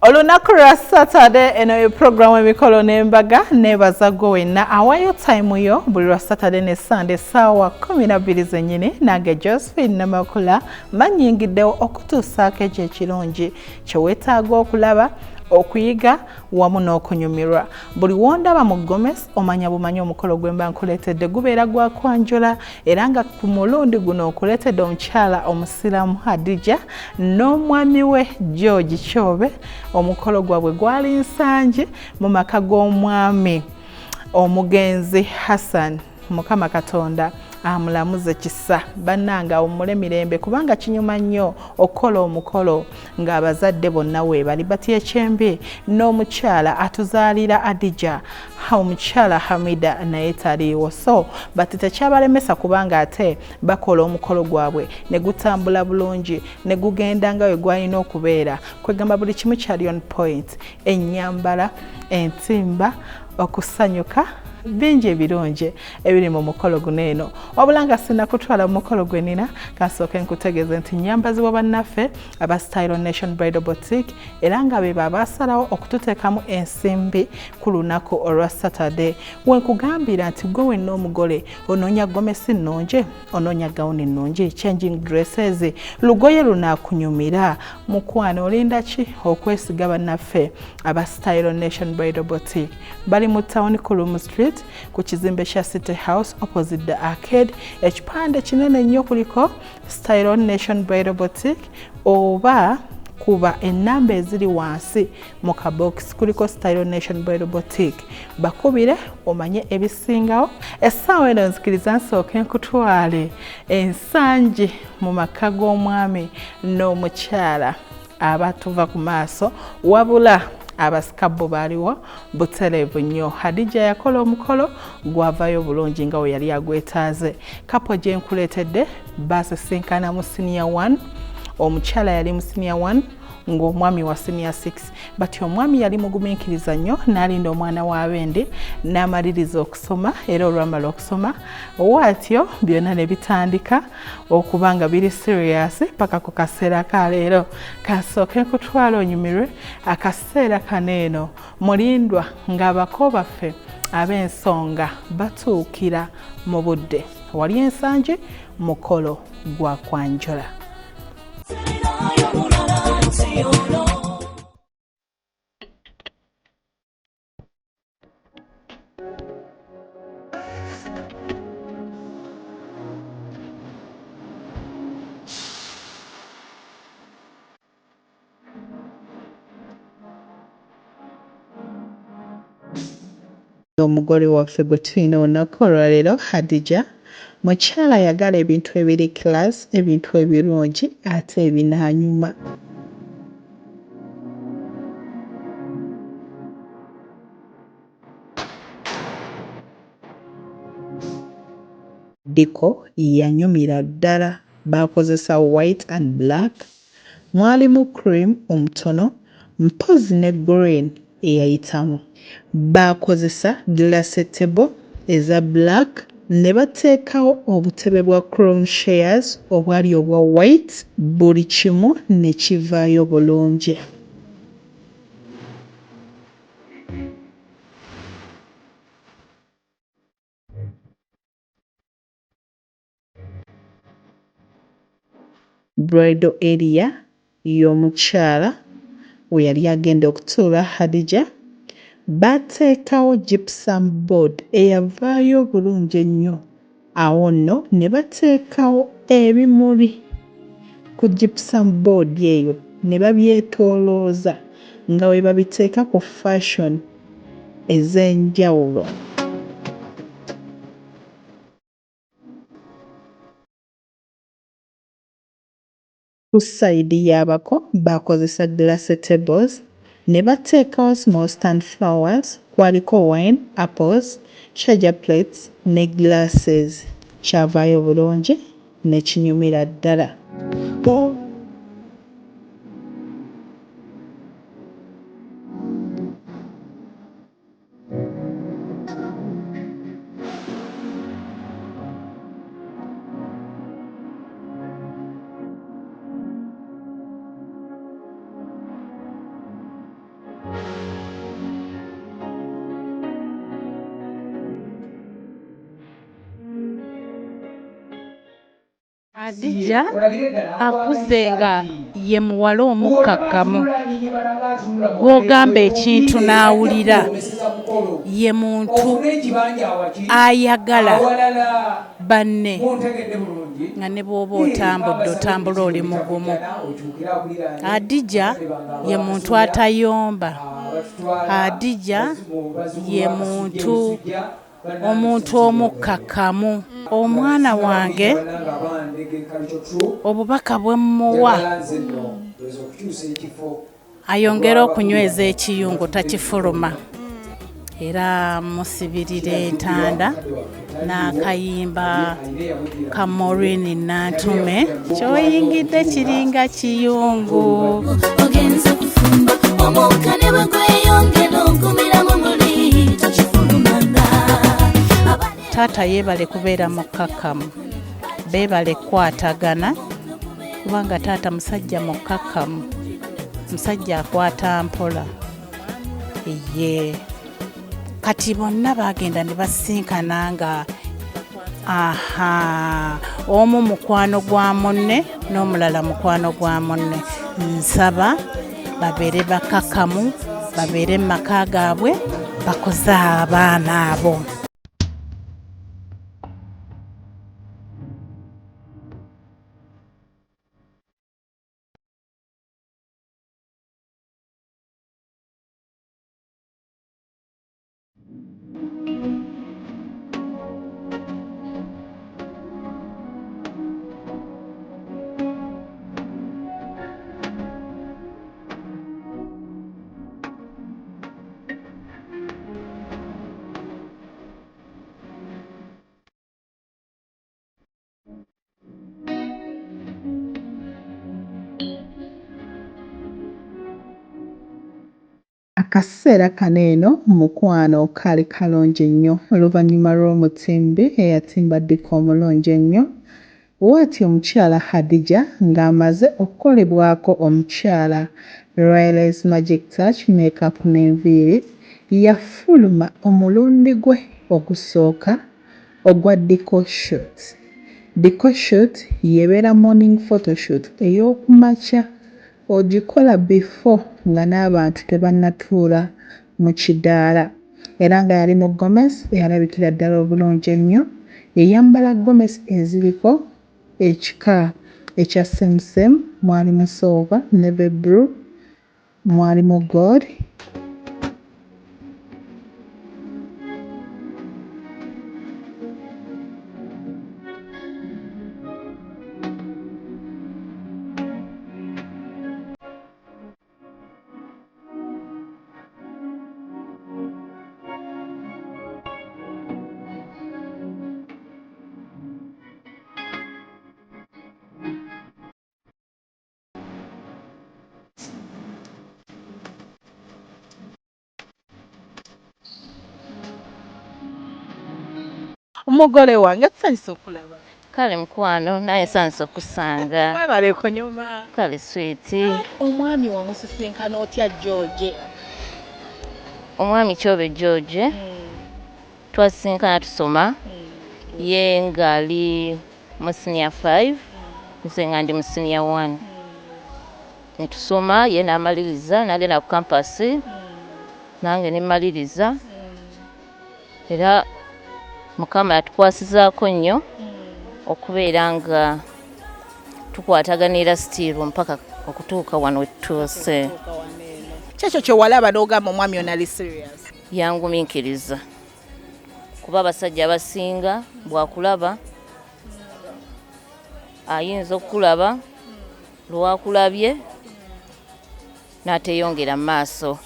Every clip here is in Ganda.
Olunaku lwa Saturday eno ye program emikolo n'embaga nebaza gwe wenna awayo time yo buli lwa Saturday ne Sunday sawa 12 zennyini nange Josephine Namakula manyingiddewo okutuusaako ekyo ekirungi kye weetaaga okulaba okuyiga wamu n'okunyumirwa. Buli wondaba mu Gomez omanya bumanyi omukolo gwe mba nkuleetedde gubeera gwa kwanjula era nga ku mulundi guno okuleetedde omukyala omusiramu Hadija n'omwami we George Kyobe. Omukolo gwabwe gwali Nsanje mu maka g'omwami omugenzi Hassan. Mukama Katonda amulamuze kisa bannanga omule mirembe kubanga kinyuma nnyo okukola omukolo ng'abazadde bonna weebali batya ekyembi n'omukyala atuzaalira Adija omukyala Hamida naye taliiwo, so bati tekyabalemesa kubanga ate bakola omukolo gwabwe ne gutambula bulungi ne gugenda nga we gwalina okubeera. Kwegamba buli kimu kyali on point, ennyambala, entimba, okusanyuka bingi ebirungi ebiri mu mukolo guno eno. Wabula nga sinakutwala mu mukolo gwe nina kasooke nkutegeeze nti nnyambazibwa bannaffe aba Style Nation Bridal Boutique era nga be baasalawo okututeekamu ensimbi ku lunaku olwa Saturday. Wenkugambira nti gwe wenna omugole onoonya gomesi nnungi, onoonya gawuni nnungi, changing dresses, lugoye lunaakunyumira, mukwano olinda ki okwesiga bannaffe aba Style Nation Bridal Boutique. Bali mu town Kulumu Street ku kizimbe kya City House opposite the arcade. Ekipande kinene nnyo kuliko Style Nation Bridal Boutique oba kuba ennamba eziri wansi mu kabox kuliko Style Nation Bridal Boutique. Bakubire omanye ebisingawo. Essaawa eno nzikiriza nsooke nkutwale ensangi mu maka g'omwami n'omukyala abatuva ku maaso wabula abasikabbo baaliwo butereevu nnyo. Hadija yakola omukolo gwavayo bulungi nga we yali agwetaaze. Kapo gye nkuleetedde baasisinkana mu senior 1, omukyala yali mu senior 1 ng'omwami wa senior 6. Bati omwami yali mugumiikiriza nnyo n'alinda omwana w'abendi n'amaliriza okusoma era olwamala okusoma waatyo byonna ne bitandika okuba nga biri serious paka ku kaseera ka leero. Kasooke nkutwala onyumirwe akaseera kaneeno mulindwa ng'abako baffe ab'ensonga batuukira mu budde. Wali ensanje mukolo gwa kwanjula. Omugole waffe gwe tulina olunaku olwaleero Hadija mukyala yagala ebintu ebiri class, ebintu ebirungi ate ebinaanyuma. Diko yanyumira ddala. Baakozesa white and black, mwalimu cream omutono mpozi ne green eyayitamu. Baakozesa glass table eza black ne bateekawo obutebe bwa chrome chairs obwali obwa white, buli kimu ne kivaayo bulungi. Bridal area y'omukyala we yali agenda okutuula Hadija bateekawo gypsum board eyavaayo bulungi ennyo. Awo nno ne bateekawo ebimuli ku gypsum board eyo ne babyetoolooza nga we babiteeka ku fashion ez'enjawulo. Ku sayidi y'abako baakozesa glass tables ne bateekawo small stand flowers, kwaliko wine, apples, charger plates ne glasses. Kyavaayo bulungi ne kinyumira ddala. Adija akuze nga ye muwala omukkakkamu gw'ogamba ekintu n'awulira, ye muntu ayagala banne nga ne bw'oba otambula oli mugumu. Adija ye muntu atayomba. Adija ye omuntu omukkakkamu. Omwana wange obubaka bwe mmuwa ayongera okunyweza ekiyungu takifuluma, era musibirira entanda n'akayimba ka Maureen Nantume ky'oyingidde kiringa kiyungu. Ogenza kufumba omukka ne bwe gweyongera ogumiramu muli takifulumanga. Taata yeebale kubeera mukkakkamu, beebale kukwatagana kubanga taata musajja mukkakkamu, musajja akwata mpola. Ye kati bonna bagenda ne basinkana nga omu mukwano gwa munne n'omulala mukwano gwa munne. Nsaba babeere bakkakkamu, babeere mu maka gaabwe, bakoze abaana abo. Akaseera kano eno mukwano kali kalungi nnyo oluvannyuma lw'omutimbi eyatimba Diko omulungi ennyo. Bw'atyo omukyala Khadija ng'amaze okukolebwako omukyala Riley's Magic Touch Makeup n'enviiri, yafuluma omulundi gwe ogusooka ogwa Diko Shoot. Diko Shoot yebeera morning photoshoot ey'okumakya, ogikola before nga n'abantu tebannatuula mu kidaala, era nga yali mu gomesi eyalabikira ddala obulungi ennyo. Yeyambala gomesi eziriko ekika ekya semusemu, mwalimu silver, navy blue, mwalimu gold. Umugole wange tusanyusa okulaba. Kale mukwano naye sanso okusanga. Mwebale kunyuma. Kale switi. Omwami wamusisinkana otya George? Omwami Kyobe George twasisinkana tusoma, ye ngali mu senior 5, nze nga ndi mu senior 1. Netusoma ye n'amaliriza n'agenda ku kampasi, nange ne mmaliriza, era Mukama yatukwasizaako nnyo okubeera nga tukwataganira sitiiru mpaka okutuuka wano wetutuuse. Kyekyo kye walaba n'ogamba omwami ono ali serious? Yangumiikiriza kuba abasajja abasinga bwakulaba ayinza okukulaba lwakulabye n'ateyongera mu maaso.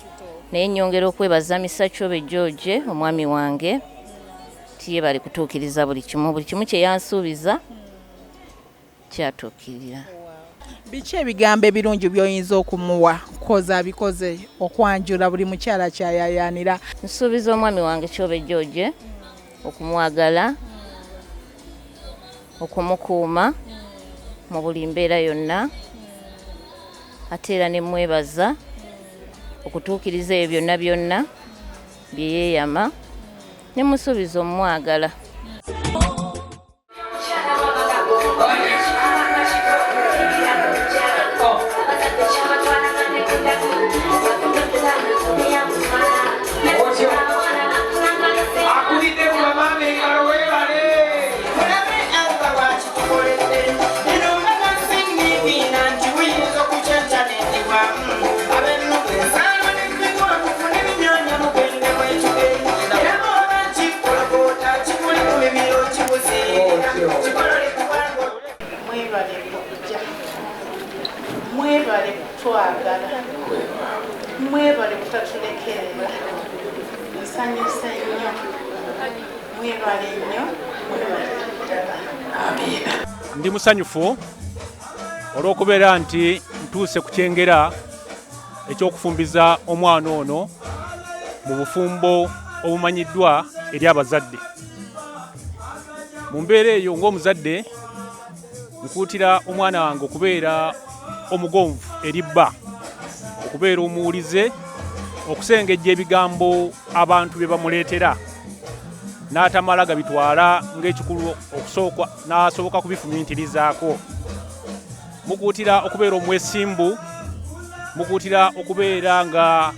Naye nnyongera okwebaza Mr. Kyobe George omwami wange tiye bali kutuukiriza buli kimu kye yansuubiza kyatuukirira. Biki ebigambo ebirungi by'oyinza okumuwa koza abikoze okwanjula buli mukyala kyayayaanira? Nsuubiza omwami wange Kyobe George okumwagala, okumukuuma mu buli mbeera yonna, ate era ne mwebaza okutuukiriza ebyo byonna byonna bye yeeyama ne musuubiza omwagala. Mwebale kutwagala, mwebale kutatulekerera, nsanyusa nnyo, mwebale nnyo, amina. Ndi musanyufu olw'okubeera nti ntuuse ku kyengera eky'okufumbiza omwana ono mu bufumbo obumanyiddwa eri abazadde. Mu mbeera eyo ng'omuzadde nkuutira omwana wange okubeera omugonvu eri bba, okubeera omuwulize, okusengejja ebigambo abantu bye bamuleetera n'atamala gabitwala ng'ekikulu okusooka n'asoboka kubifumiitirizaako. Mukuutira okubeera omwesimbu, mukuutira okubeera nga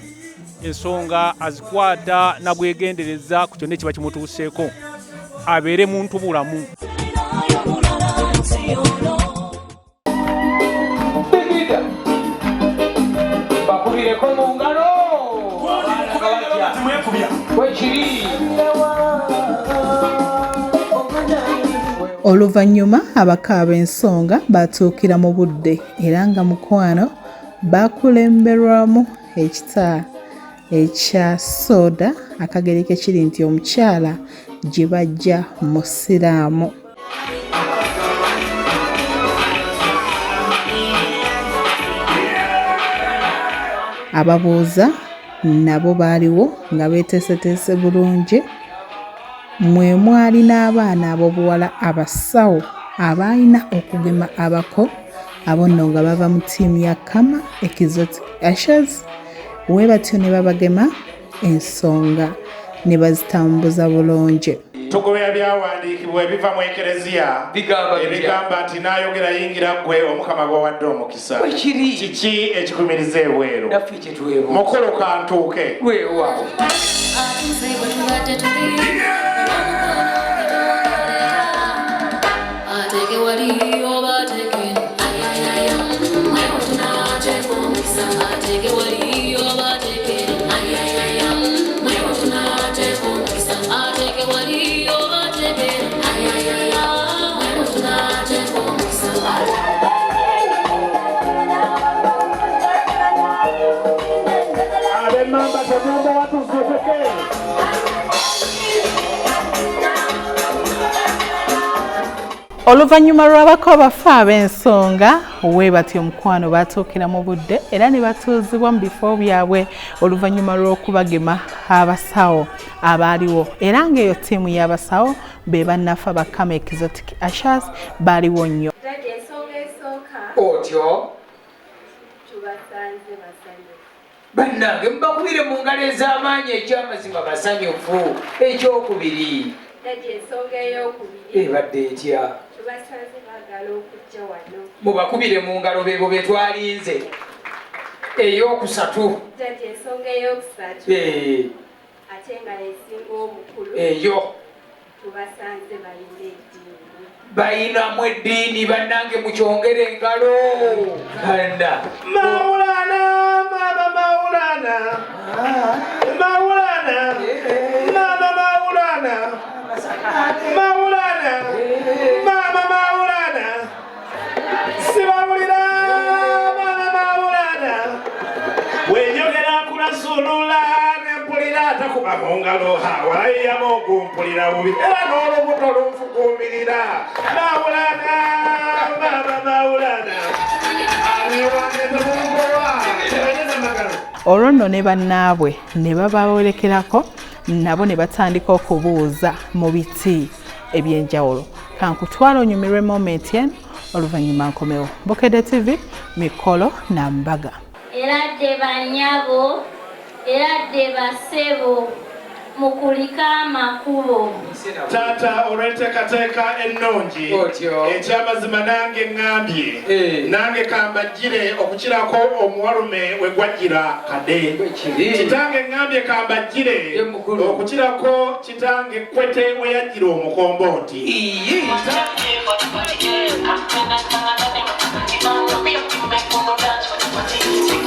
ensonga azikwata na bwegendereza ku kyonna ekiba kimutuuseeko, abeere muntu bulamu. Oluvannyuma abaka b'ensonga batuukira mu budde era nga mukwano bakulemberwamu ekita ekya soda akagereke kiri nti omukyala gye bajja mu siraamu. Ababuuza nabo baaliwo nga beeteeseteese bulungi. Mwe mwali n'abaana ab'obuwala abasawo abalina okugema abako, abo nno nga bava mu ttiimu ya Kama Exotic Ushers. Bwe batyo ne babagema ensonga ne bazitambuza bulungi. Tugobera byawandiikibwa ebiva mu Ekereziya ebigamba nti n'ayogera yingira ggwe Omukama gwawadde omukisa. Kiki ekikumiriza ebweru? Mukulu kantuuke. Oluvannyuma lw'abako abafa ab'ensonga we batyo omukwano batuukira mu budde era ne batuuzibwa mu bifo byabwe oluvannyuma lw'okubagema abasawo abaaliwo era ng'eyo ttiimu y'abasawo be bannaffe ba Kama Exotic Ushers baaliwo nnyo. Otyo bannange mubakubire mu ngalo ez'amaanyi eky'amazima basanyufu. Ekyokubiri ebadde etya? Mubakubire mu ngalo beebo be twalinze. Ey'okusatu eyo bayinamu eddiini bannange mukyongere engalo. Maulana, Mama Maulana, Maulana, Mama Maulana, Maulana, Mama Maulana, Sibamulira, Mama Maulana, wenyogera kulasulula nempulira atakuba mu ngalo wayiyamu ogumpulira bubi era n'olubuto lunfukuumirira. Maulana, Mama Maulana. Olwo nno ne bannaabwe ne babawolekerako nabo ne batandika okubuuza mu biti eby'enjawulo. Kankutwala onyumirwe moment eno oluvannyuma nkomewo. Bukedde TV, Mikolo Nambaga. era dde bannyabo era dde basebo mukulika amakubo. Taata olw'enteekateeka ennungi ekyamazima nange ŋŋambye nange kambajjire okukirako omuwalume we gwajjira kade. Kitange ŋŋambye kambajjire okukirako kitange Kwete we yajjira omukombooti.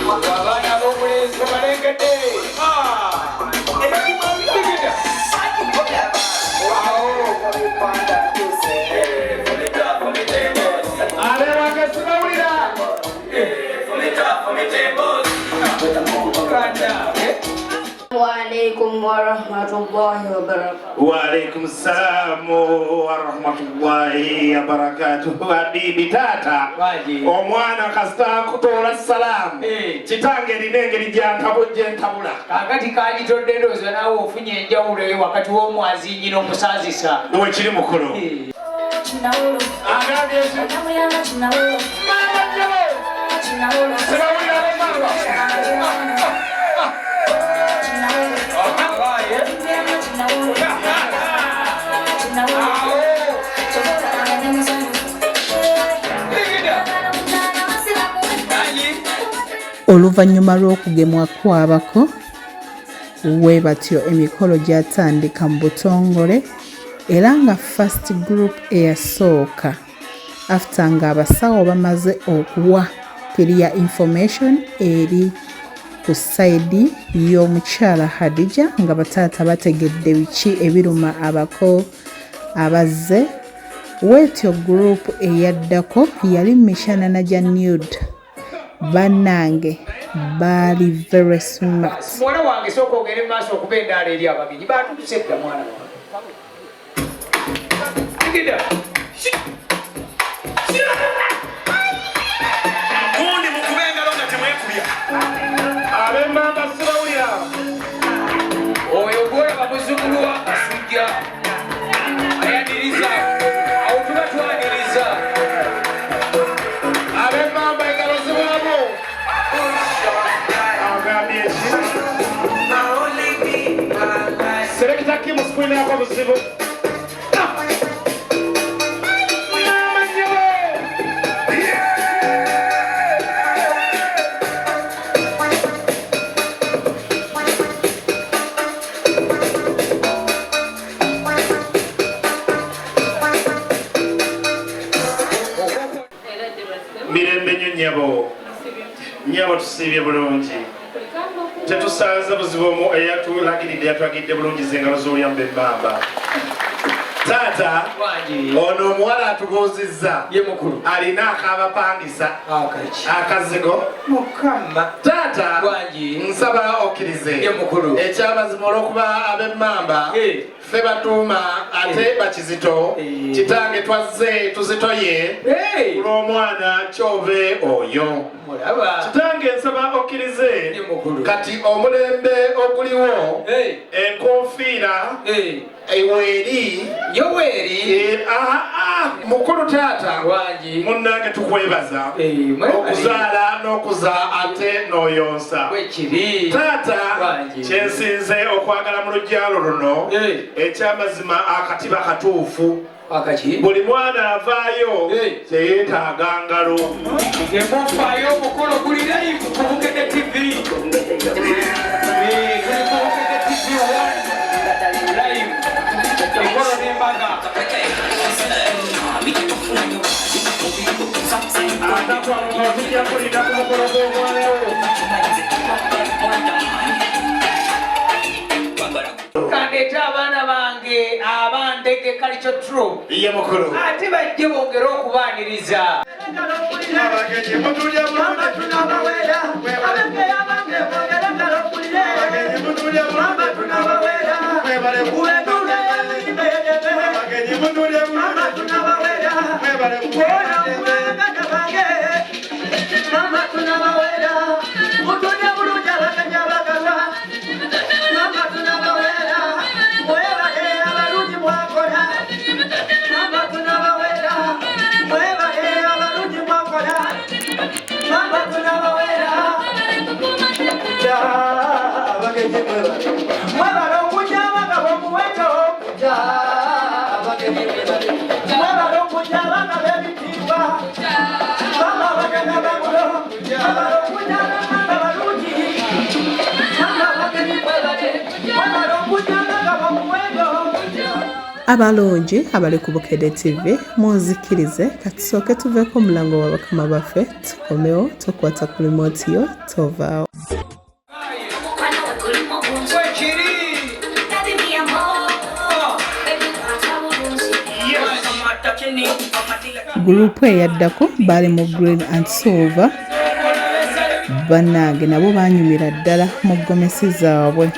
Abaana b'omulenzi balengedde. Waalaikum warahmatullahi wabarakatuh. Waalaikum salam warahmatullahi wabarakatuh. Habibi taata omwana kasita kutoola salaamu kitange erina engeri gyentabula. Kakati kagitodde ndowooza naawe ofunye enjawulo eyo wakati w'omwazinyi n'omusaazisa. Wekiri mukulu Oluvannyuma lw'okugemwa kwabako we batyo emikolo gyatandika mu butongole era nga first group eyasooka after nga abasawo bamaze okuwa clear information eri ku sayidi y'omukyala Hadija nga bataata bategedde biki ebiruma abako abazze. Wetyo group eyaddako yali Mishanana gya Nude. Bannange baali very smart. Mwana wange sooka ogere mu maaso okuba endaala eri abagenyi baatutuse dda mwana wange. gundi mukube engalo nga temwekubya. Ab'emmamba sibawulira. Oyo gwolaba muzzukulu wa Kasujja ayaniriza awo tuba twaniriza. Ab'emmamba engalo zibwabo. Agambye ki? Selekita Kim sikwina yako buzibu. Nyabo tusibye bulungi. Tetusanze buzibu omu eyatulagiridde yatwagidde bulungi z'engalo z'oluyamba emmamba. Taata ono omuwala atubuuzizza ye mukulu alina akabapangisa akazigo mukama. taata nsaba okkirize ye mukulu ekyamazima olw'okuba ab'emmamba ffe batuuma ate bakizito kitange twazze tuzitoye olw'omwana kyove oyo. Kitange nsaba okkirize kati omulembe oguliwo enkonfiira eweeri yoweeri mukulu taata munnange tukwebaza okuzaala n'okuza ate n'oyonsa. Taata kyensinze okwagala mu lugyalo luno ekyamazima akatiba katuufu. Buli mwana avaayo teyeetaaga ngalo. Emufaayo omukolo guli live ku Bukedde TV. Bukedde TV live ekolo n'embaga. Atakwanga tujja kulinda ku mukolo gw'omwanawo. Kandeeta abaana bange abandege Culture Troupe ye mukulu ate bajje bongere okubaaniriza. Abagenyi mutulya bulungi tunabawera. Abagenyi mutulya bulungi tunabawera. Mwebale kuwedule abagenyi mutulya bulungi tunabawera. Mwebale kuwedule mama tunabawera. Mutulya bulungi abagenyi abagala. Mama tunabawera. Mwebale abalungi mwakola. Mama tunabawera. Mwebale abalungi mwakola. Mama tunabawera. Abalungi abali ku Bukedde TV munzikirize katusooke tuveeko omulango wa bakama baffe tukomewo tukwata ku remote yo tovaawo. Gurupu eyaddako bali mu green and silver bannange nabo banyumira ddala mu ggomesi zaabwe.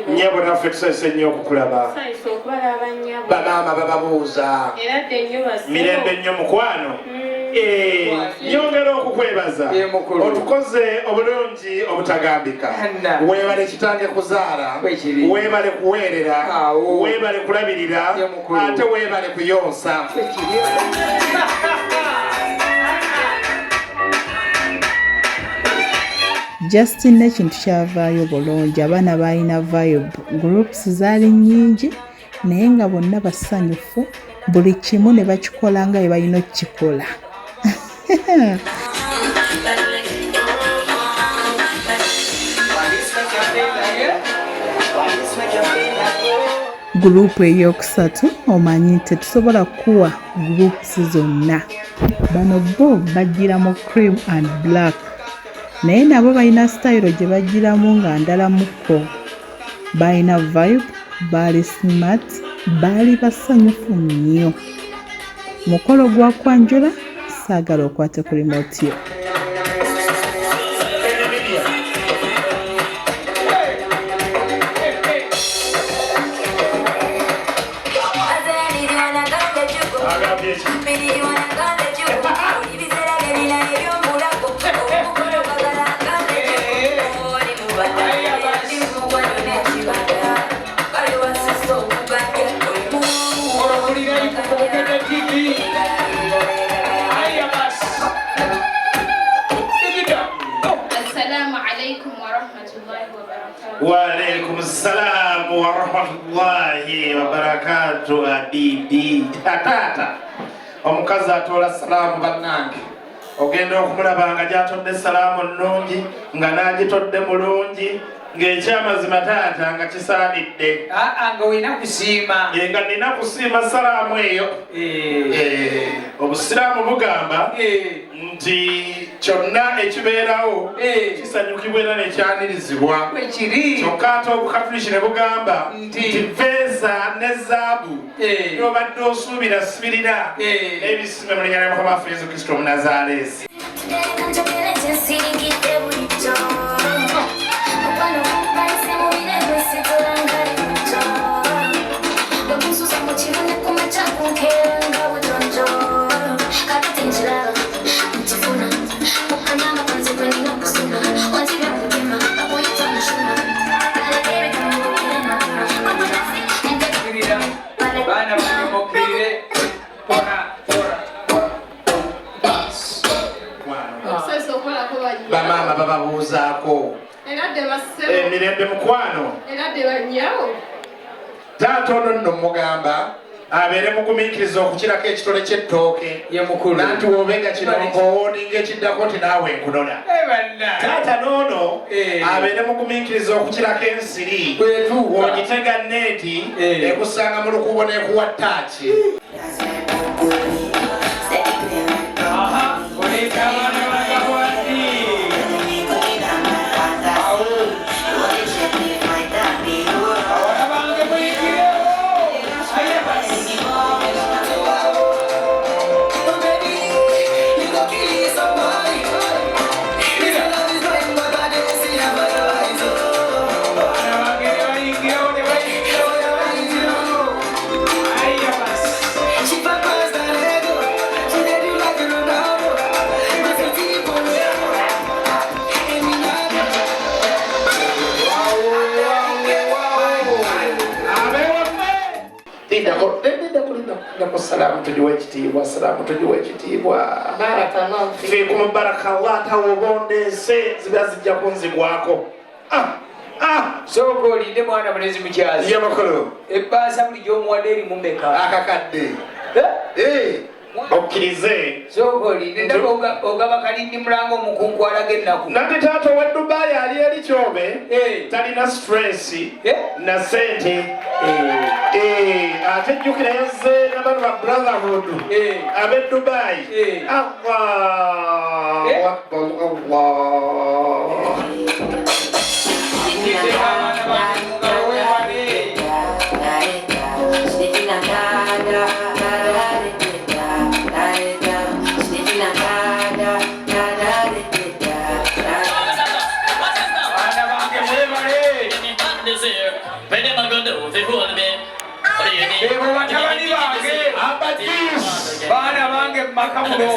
Nyabo naffe tusanyuse nnyo okukulaba. Bamaama bababuuza. Mirembe nnyo mukwano. Nyongera okukwebaza. Otukoze obulungi obutagambika. Weebale kitange kuzaala. Weebale kuweerera. Weebale kulabirira. Ate weebale kuyonsa. Justin n'ekintu kyavaayo bulungi abaana balina vibe groups zaali nnyingi naye nga bonna basanyufu buli kimu ne bakikola nga bwe balina okukikola. Gurupu ey'okusatu omanyi nti tetusobola kuwa groups zonna. Bano bo bajjira mu cream and black. Naye nabo balina style gye bagiramu nga ndala mukko. Balina vibe, bali smart, bali basanyufu nnyo. Mukolo gwa kwanjula saagala okwate ku remote yo. Waalaikum salam wa rahmatullahi wa barakatuh. Bibi tata omukazi atola salamu bannange ogenda okumulaba nga gyatodde salamu nnungi nga n'agitodde mulungi ng'ekyamazima taata nga kisaanidde nga olina kusiima nga nina kusiima salaamu eyo. Obusiraamu bugamba nti kyonna ekibeerawo kisanyukibwa era nekyanirizibwa. Kyokka ate obukatuliki ne bugamba nti feeza ne zaabu n'obadde osuubira sibirira n'ebisime mu linnya lya Mukama waffe Yesu Kristo Omunazaaleesi. Bamaama bababuuzaako emirembe mukwano taata ono nno mugamba abeere mugumiikiriza okukirako ekitole ky'ettooke nanti wobenga kino ng'owooninga ekiddako ti naawe nkunola. Taata n'ono abeere mugumiikiriza okukirako ensiri w'ogitega neeti ekusanga mu lukubo n'ekuwa ttaaki. salamu tujiwe ekitiibwa salamu tujiwe ekitiibwa fiikum barakallah tawobondese ziba zijja kunzigwako sooka olinde mwana mulezi mukyazi ye makulu ebbaasa buli gy'omuwadde eri mumeka akakadde okkirize sooka olinde ndaba ogaba kalindi mulanga omukunkwalaga ennaku nati taata wa Dubai ali eri kyobe talina stress na sente ate jjukira yazze n'abantu ba brotherhood ab'e Dubai Allahu Akbar Allah baana bange makamulo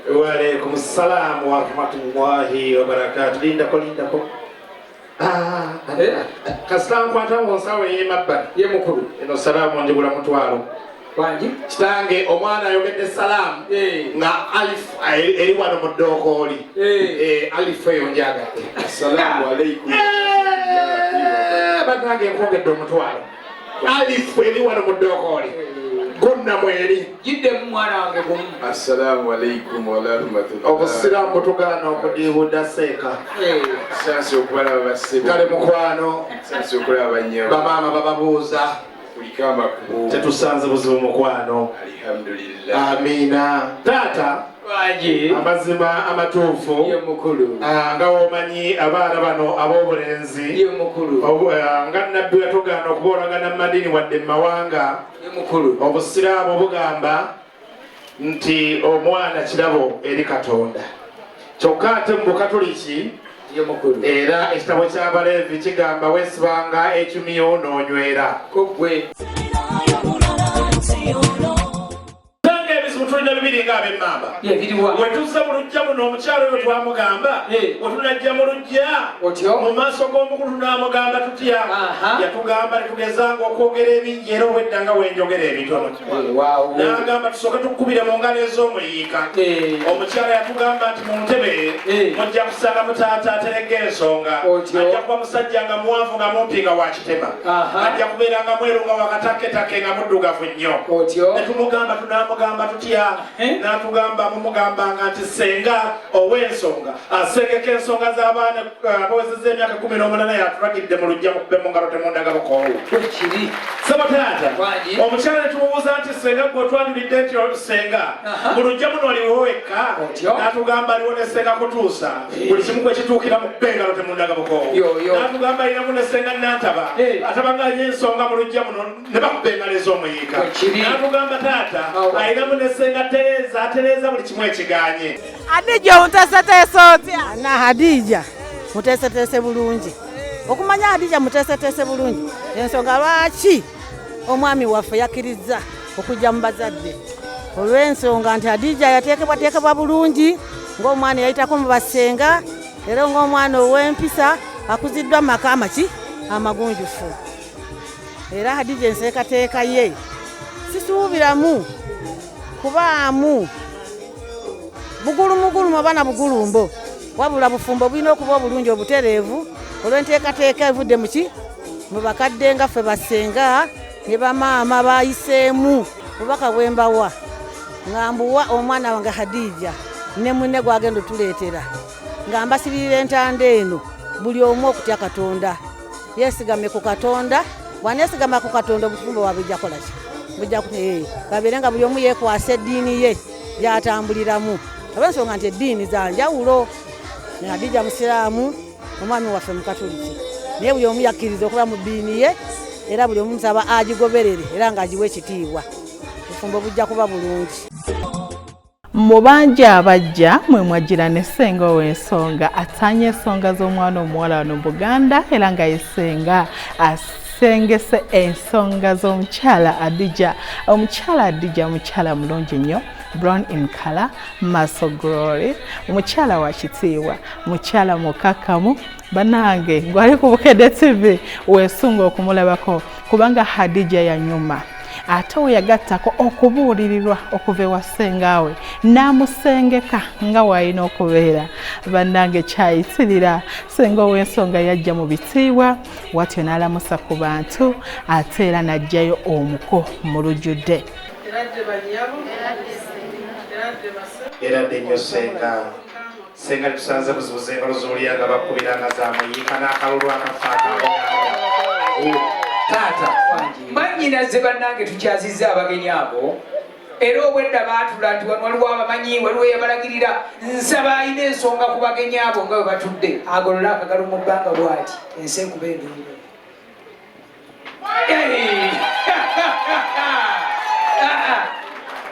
Waalaikum salam wa rahmatullahi wa barakatuh. Lindako kasitamu kwata wonsawe ye mabbali ye mukulu eno salamu njibula mutwalo wangi kitange omwana ayogedde salamu nga alif eri wano mu ddokooli alif eyo njagadde assalamu alaikum banange nkwogedde omutwalo alif eri wano mu ddokooli gonna mweri jidde mwana wange gumu assalamu alaikum wa rahmatullahi obusiramu tugaana okudiibudda seeka sansi okubalaba bassebo kale mukwano sansi okulaba nnyo bamaama bababuuza kuliko amakubo tetusanze buzibu mukwano alhamdulillah amiina taata amazima amatuufu nga womanyi abaana bano ab'obulenzi nga nabbi yatugaana okuboolagana mu madini wadde mumawanga obusiraamu bugamba nti omwana kirabo eri Katonda kyokka ate mu Bukatuliki era ekitabo ky'Abaleevi kigamba weesibanga ekyumiyo n'onywera tulina bibiri nga ab'emmamba wetuza mu lujja muno omukyalo oyo twamugamba wetunajja mu lujja mu maaso g'omukulu tunamugamba tutya yatugamba netugezanga okwogera ebingi era obwedda nga wenjogera ebitono n'agamba tusooke tukubire mu ngalo ez'omuyiika omukyalo yatugamba nti mu ntebe mujja kusanga mutaata aterega ensonga ajja kuba musajja nga muwanvu nga mumpi nga wakitema ajja kubeera nga mweru nga wakataketake nga muddugavu nnyo netumugamba tunamugamba tutya natugamba mumugambanga nti senga ow'ensonga asengeka ensonga z'abaana abawezezza emyaka 18 yatulagidde mu lujja mukube mu ngalo temundagabokoowu sebo taata omukyala netumubuuza nti senga gwe otwanulidde nti senga mu lujja muno oliwo wekka natugamba aliwo ne senga kutuusa buli kimu kwe kituukira mu kube engalo temundagabokoowu natugamba alinamu ne senga nantaba atabanga alina ensonga mu lujja muno ne bakuba engalo ez'omuyiika natugamba taata alinamu ne senga atereza buli kimu ekiganye Hadija muteeseteese otya? Na Hadija muteeseteese bulungi okumanya Hadija muteeseteese bulungi ensonga lwaki omwami waffe yakkiriza okujja mu bazadde olw'ensonga nti Hadija yateekebwateekebwa bulungi ng'omwana yayitako mu basenga era ng'omwana ow'empisa akuziddwa maka amaki amagunjufu era Hadija enseekateeka ye sisuubiramu kubaamu bugulumugulumu abaana bugulumbo wabula bufumbo bulina okuba obulungi obutereevu olw'enteekateeka evudde muki mu bakadde nga ffe basenga ne bamaama bayiseemu bubaka bwe mbawa nga mbuwa omwana wange Hadija ne munne gwagenda otuleetera nga mbasibirira entanda eno buli omu okutya Katonda yeesigamye ku Katonda bwaneesigama ku Katonda obufumbo bwabujja kola ki bujja babeere nga buli omu yeekwasa eddiini ye gy'atambuliramu olw'ensonga nti eddiini za njawulo Adija musiraamu omwami waffe mukatoliki naye buli omu yakkiriza okuba mu ddiini ye era buli omu nsaba agigoberere era ng'agiwa ekitiibwa obufumbo bujja kuba bulungi. Mu bangi abajja mwe mwagira ne ssenga ow'ensonga ataanya ensonga z'omwana omuwala wano mu Buganda era nga yesenga asengese ensonga z'omukyala Adija. Omukyala Adija mukyala mulungi nnyo, brown in color, muscle glory, mukyala wa kitiibwa, mukyala mukakamu. Banange gwali ku Bukedde TV weesunga okumulabako kubanga Adija yanyuma. Ate we yagattako okubuulirirwa okuva ewa ssengaawe n'amusengeka nga w'alina okubeera. Bannange kyayitirira ssenga ow'ensonga yajja mu bitiibwa bw'atyo n'alamusa ku bantu ate era n'aggyayo omuko mu lujjudde. Eradde nnyo ssenga. Ssenga tusanze buzibuza engalo z'olya nga bakubiranga zaamuyiika n'akalulu akafa akabuganda. Taata bannyinaze bannange tukyazizza abagenyi abo era obwedda baatula nti wano waliwo abamanyi waliwo yabalagirira nsaba alina ensonga ku bagenyi abo nga bwe batudde agolola akagalo mu bbanga bw'ati ensi ekuba enduulo.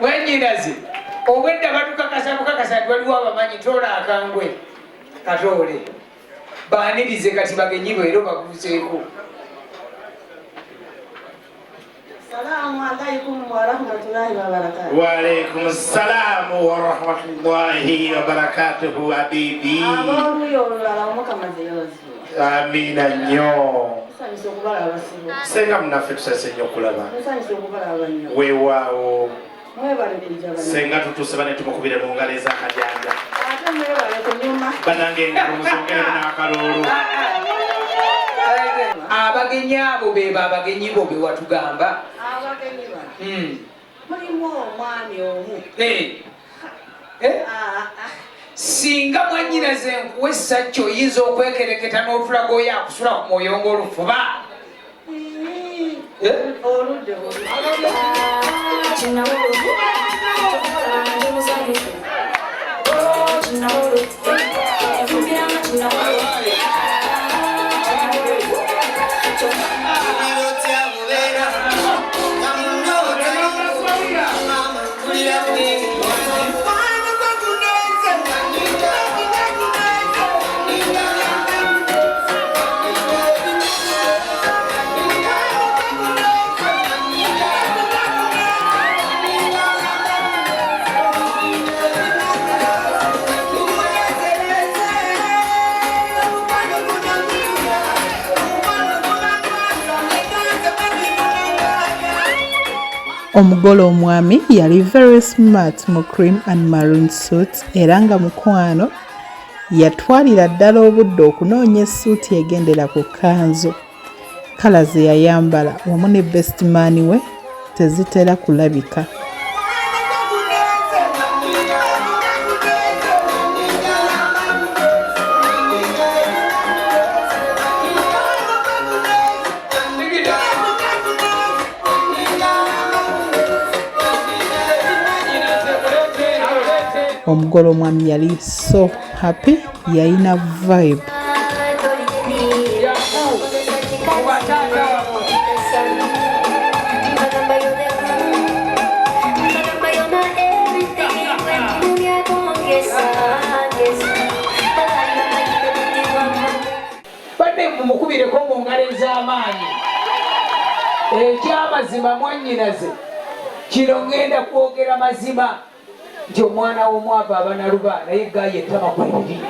Bannyinaze obwedda batukakasa nti waliwo abamanyi toola akangwe katoole baanirize kati bagenyi bo era babuuzeeko. Assalamu alaikum wa rahmatullahi wa barakatuh. Wa alaikum assalam wa rahmatullahi wa barakatuh habibi. Amina nnyo. Senga mnaffe tusase nnyo okulaba. Weewaawo. Senga tutuuse bane tumukubire mu ngalo ez'akajanja. Banange engalo muzongere n'akalulu. Abagenyi abo beba abagenyi bo be watugamba. Abagenyi ba. Mulimu omwami omu. Singa mwannyinaze nkuwa essajja oyinza okwekereketa n'otulaga oyo akusula ku mwoyo ng'olufuba. Oludde Omugole omwami yali very smart mu cream and maroon suit era nga mukwano yatwalira ddala obudde okunoonya essuuti egendera ku kanzu. Kala ze yayambala wamu ne best man we tezitera kulabika. Omugole omwami yali so happy, yalina vibe. Badde mumukubireko mu ngalo ez'amaanyi. Ekyamazima mwannyinaze kino ngenda kwogera mazima nti omwana w'omwavu abanaluba naye gaye ettama kwebiri.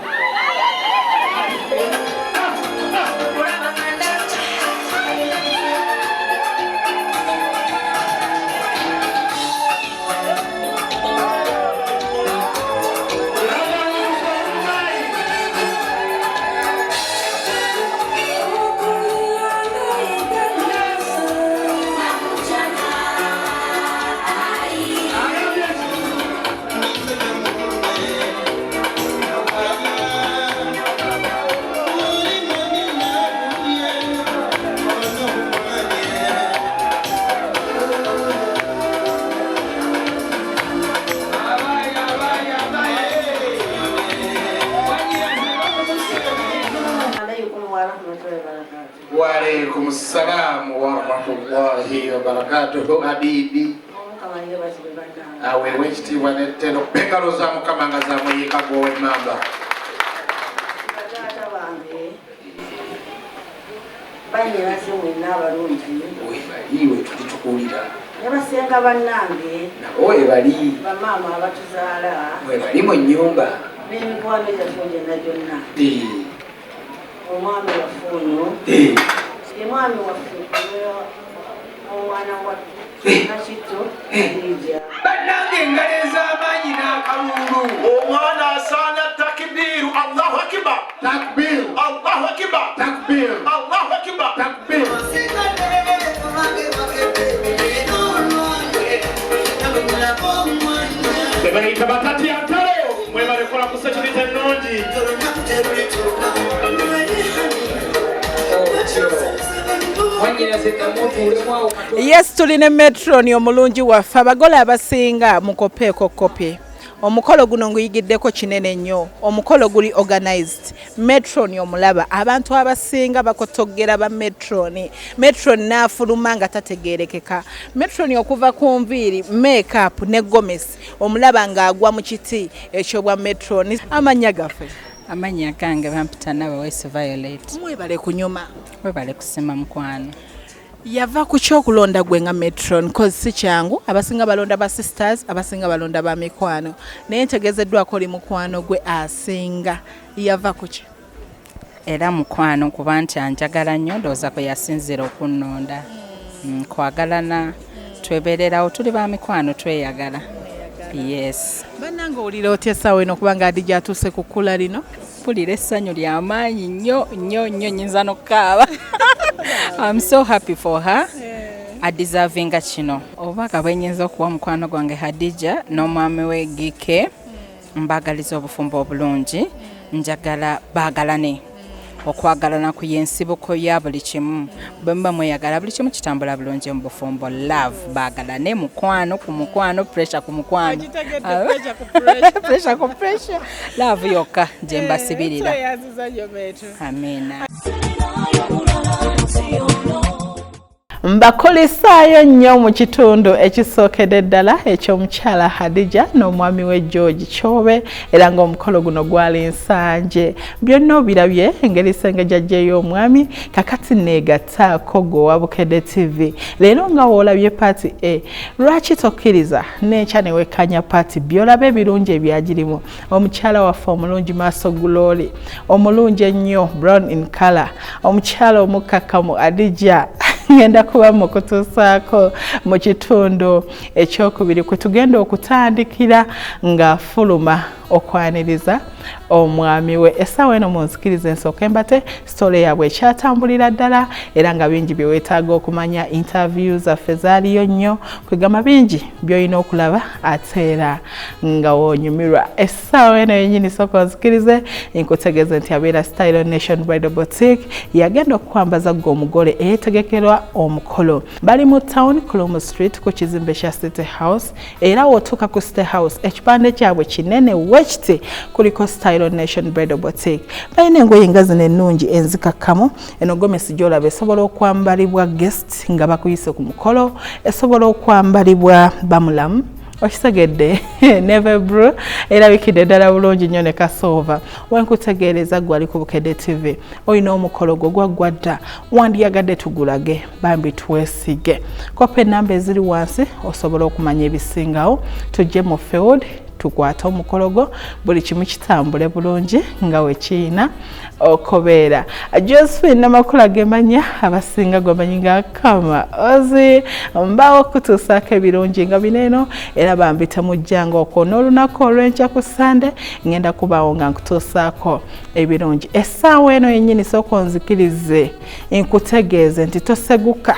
alaikum salaam wa rahmatullahi wa barakatuh. Habibi awewe ekitiibwa n'ettendo engalo za Mukama nga zamuyika gwowe mamba. Banyerase mwenna abalungi webaliwe tulitukuulira nabasenga bannange nabo webali bamaama abatuzaala webali mu nnyumba n'emikwano gyaffe gyonna gyonna omwami waffe ono ye mwami waffe omwana waffe nakitto Adija bannange engalo ez'amaanyi n'akalulu omwana asaana takbiru. Allahu akbar takbir. Allahu akbar takbir. Allahu akbar takbir. Bebayita batati ya ntalo mwebale kola ku security ennungi. Yes, tuline Metron omulungi waffe abagole abasinga mukopeeko kopye. Omukolo guno nguyigiddeko kinene nnyo. Omukolo guli organized. Metron omulaba abantu abasinga bakotogera ba Metron. Metron n'afuluma nga tategeerekeka. Metron okuva ku nviiri makeup ne gomesi omulaba ng'agwa mu kiti ekyo bwa Metron. Amanya gaffe amanya gange bampita naba West Violet. Mwebale kunyuma. Mwebale kusima mukwano. Yava ku kyokulonda gwe nga Metron cause si kyangu abasinga balonda ba sisters abasinga balonda ba mikwano naye ntegezeddwako oli mukwano gwe asinga yava ku ki era mukwano kuba nti anjagala nnyo ndowooza kwe yasinzira okunnonda kwagalana twebeererawo tuli ba mikwano tweyagala. Yes. Bannange owulira otya essaawa eno okuba nga Adija atuuse ku kkula lino? Mpulira essanyu ly'amaanyi nnyo nnyo nnyo nnyinza n'okukaaba. I'm so happy for her. Adeservinga kino. Obubaka bwe nnyinza okuwa mukwano gwange Hadija n'omwami we Gike mbagaliza obufumbo obulungi njagala baagalane. Okwagalana ku yensibuko ya buli kimu bwe mweyagala buli kimu kitambula bulungi mu bufumbo. Love baagalane mukwano ku mukwano pressure ku mukwano pressure ku pressure love yokka gye mbasibirira. Amina. Mbakolisaayo nnyo mu kitundu ekisookedde ddala eky'omukyala Hadija n'omwami we George Chobe era ng'omukolo guno gwali nsanje. Byonna obirabye engeri sengejja y'omwami kakati neegattaako gwe owa Bukedde TV. Leero nga woolabye paati A lwaki tokkiriza n'enkya ne wekkanya paati B olaba ebirungi ebyagirimu. Omukyala waffe omulungi maaso Glory omulungi ennyo brown in color omukyala omukkakkamu Hadija ngenda kuba mukutuusaako mu kitundu ekyokubiri kwe tugenda okutandikira nga fuluma okwaniriza omwami we. Essaawa eno munzikirize nsooke mbate story yaabwe ekyatambulira ddala era nga bingi bye weetaaga okumanya. Interview zaffe zaaliyo nnyo kwegamba bingi by'olina okulaba ate era nga woonyumirwa. Essaawa eno yennyini sooka onzikirize nkutegeeze nti abeera Style Nation Bridal Boutique yagenda okukwambaza gwe omugole eyeetegekerwa omukolo. Bali mu town Kulumu Street ku kizimbe kya City House era wotuuka ku City House ekipande kyabwe kinene wekiti kuliko Style Nation Bridal Boutique. Balina engoye nga zino ennungi enzikakkamu. Eno gomesi gy'olaba esobola okwambalibwa guest nga bakuyise ku mukolo, esobola okwambalibwa bamulamu okisegedde Neve Bru erabikidde ddala bulungi nnyo ne kasova. Wenkutegeereza gwali ku Bukedde TV olina omukolo gwo gwaggwadda wandiyagadde tugulage bambi twesige. Kopa ennamba eziri wansi osobola okumanya ebisingawo. Tujje mu field tukwata omukolo gwo buli kimu kitambule bulungi nga wekiina okubeera. Josephine Namakula gemanya abasinga gwemanyi nga Kama Ozi mbawo kutuusaako ebirungi nga bineeno era bambi temujjanga okwono olunaku olw'enkya ku Sande ngenda kubaawo nga nkutuusaako ebirungi. Essaawa eno yennyini sooka onzikirize nkutegeeze nti toseguka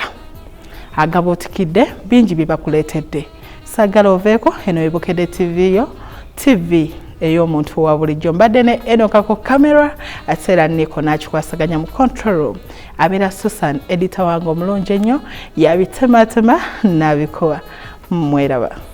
agabuutikidde bingi bye bakuleetedde. Sagala oveeko eno ye Bukedde TV yo TV ey'omuntu wa bulijjo. Mbadde ne Enoka ku kamera ate era Niko n'akikwasaganya mu control room. Abeera Susan editor wange omulungi ennyo yabitematema n'abikuba. Mweraba.